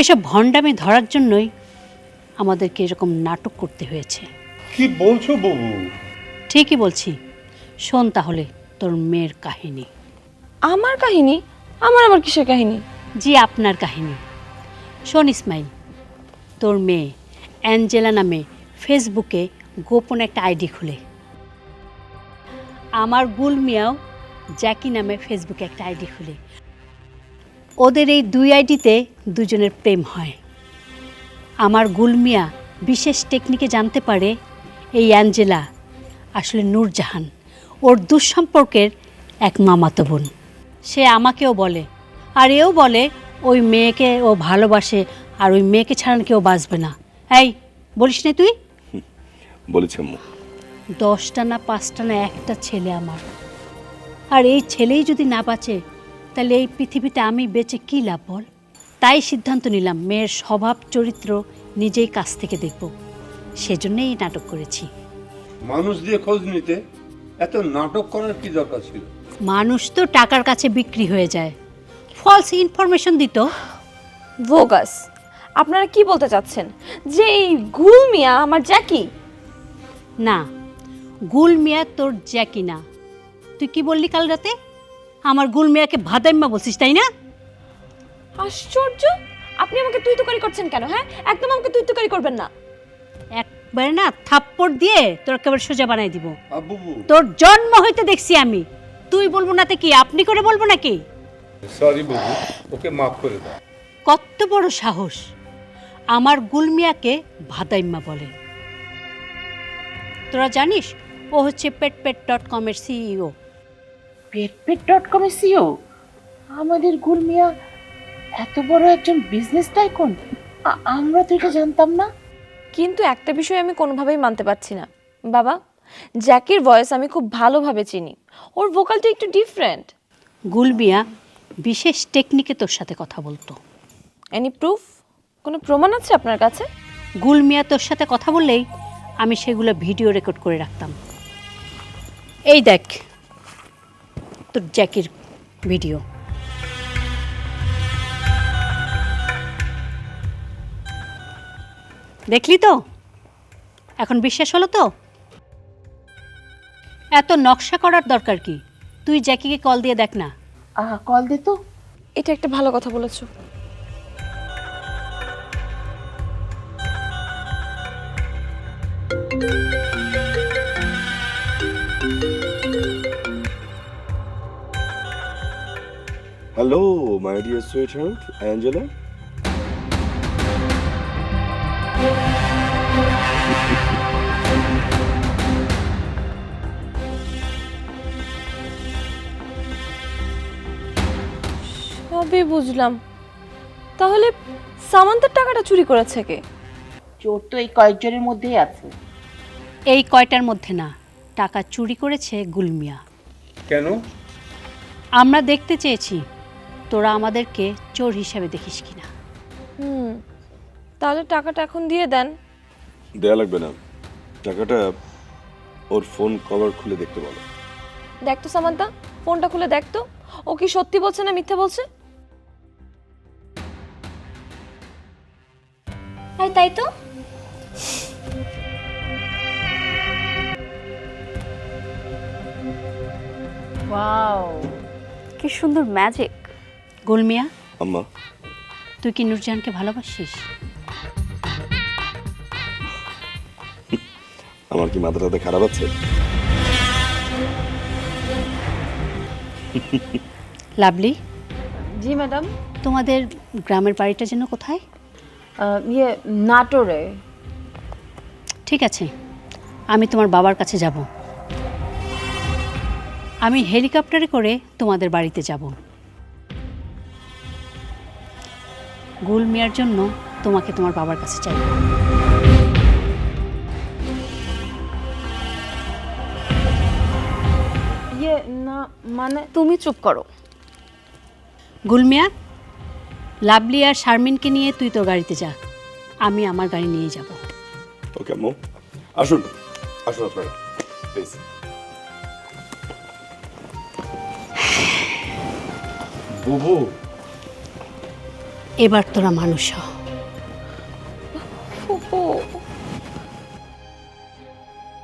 এসব ভণ্ডামি ধরার জন্যই আমাদেরকে এরকম নাটক করতে হয়েছে। কি বলছো বাবু? ঠিকই বলছি। শোন তাহলে তোর মেয়ের কাহিনী। আমার কাহিনী? আমার আবার কিসের কাহিনী? জি, আপনার কাহিনী। শোন ইসমাইল, তোর মেয়ে অ্যাঞ্জেলা নামে ফেসবুকে গোপন একটা আইডি খুলে, আমার গুল মিয়াও জ্যাকি নামে ফেসবুকে একটা আইডি খুলে। ওদের এই দুই আইডিতে দুজনের প্রেম হয়। আমার গুল মিয়া বিশেষ টেকনিকে জানতে পারে এই অ্যাঞ্জেলা আসলে নূরজাহান, ওর দুঃসম্পর্কের এক মামাতো বোন। সে আমাকেও বলে, আর এও বলে ওই মেয়েকে ও ভালোবাসে, আর ওই মেয়েকে ছাড়া কেউ বাঁচবে না। এই বলিস না তুই? বলেছি আম্মু। 10টা না 5টা না একটা ছেলে আমার, আর এই ছেলেই যদি না বাঁচে তাহলে এই পৃথিবীতে আমি বেঁচে কী লাভ বল? তাই সিদ্ধান্ত নিলাম মেয়ের স্বভাব চরিত্র নিজেই কাছ থেকে দেখব। সেজন্যই এই নাটক করেছি। মানুষ দিয়ে খোঁজ নিতে এত নাটক করার কি দরকার ছিল? মানুষ তো টাকার কাছে বিক্রি হয়ে যায়, ফলস ইনফরমেশন দিত। ভোগাস, আপনারা কি বলতে চাচ্ছেন যে এই গুল মিয়া আমার জ্যাকি? না, গুল মিয়া তোর জ্যাকি না। তুই কি বললি কাল রাতে? আমার গুল মিয়াকে ভাদাইম্মা বলছিস, তাই না? আশ্চর্য, আপনি আমাকে তুই তুকারি করছেন কেন? হ্যাঁ, একদম আমাকে তুই তুকারি করবেন না। একবারে না থাপ্পড় দিয়ে তোর একেবারে সোজা বানাই দিব। বাবু তোর জন্ম হইতে দেখছি আমি, তুই বলবো না তো কি আপনি করে বলবো নাকি? সরি বাবু, ওকে মাফ করে দাও। কত বড় সাহস আমার গুলমিয়াকে ভাদাইম্মা বলে। তোরা জানিস ও হচ্ছে petpet.com এর সিইও। petpet.com এর সিইও? আমাদের গুল মিয়া এত বড় একজন বিজনেস টাইকুন? আমরা তো এটা জানতাম না। কিন্তু একটা বিষয় আমি কোনোভাবেই মানতে পারছি না বাবা। জ্যাকির ভয়েস আমি খুব ভালোভাবে চিনি, ওর ভোকালটা একটু ডিফারেন্ট। গুলমিয়া বিশেষ টেকনিকে তোর সাথে কথা বলতো। Any proof? কোনো প্রমাণ আছে আপনার কাছে? গুলমিয়া তোর সাথে কথা বললেই আমি সেগুলো ভিডিও রেকর্ড করে রাখতাম। এই দেখ তোর জ্যাকির ভিডিও। দেখলি তো? এখন বিশ্বাস হলো তো? এত নকশা করার দরকার কি? তুই জ্যাকিকে কল দিয়ে দেখ না। কল দে তো। এটা একটা ভালো কথা বলেছো। Hello my dear sweet heart Angela. সবই বুঝলাম, তাহলে সামান্তার টাকাটা চুরি করেছে কে? চোর তো এই কয়েকজনের মধ্যেই আছে। এই কয়টার মধ্যে না, টাকা চুরি করেছে গুলমিয়া। কেন? আমরা দেখতে চেয়েছি তোরা আমাদেরকে চোর হিসাবে দেখিস কিনা। তাহলে টাকাটা এখন দিয়ে দেন। দেয়া লাগবে না, টাকাটা ওর ফোন কভার খুলে দেখতে বলো। দেখ তো সামান্তা, ফোনটা খুলে দেখ তো, ও কি সত্যি বলছে না মিথ্যা বলছে। তাই তো। ওয়াও, কি সুন্দর ম্যাজিক। গুলমিয়া, আম্মা, তুই কি নূরজাহানকে ভালোবাসিস? আমার কি মাথাটাতে খারাপ আছে? লাভলি, জি ম্যাডাম। তোমাদের গ্রামের বাড়িটা যেন কোথায়? নাটোরে। ঠিক আছে, আমি তোমার বাবার কাছে যাব। আমি হেলিকপ্টারে করে তোমাদের বাড়িতে যাব। গুলমিয়ার জন্য তোমাকে তোমার বাবার কাছে চাইব। না মানে তুমি চুপ করো। গুলমিয়া, লাভলি আর শারমিনকে নিয়ে তুই তোর গাড়িতে যা, আমি আমার গাড়ি নিয়ে যাব। ওকে আম্মু, আসুন আসুন আপনারা প্লিজ। বুবু, এবার তোরা মানুষ হ। ফুপু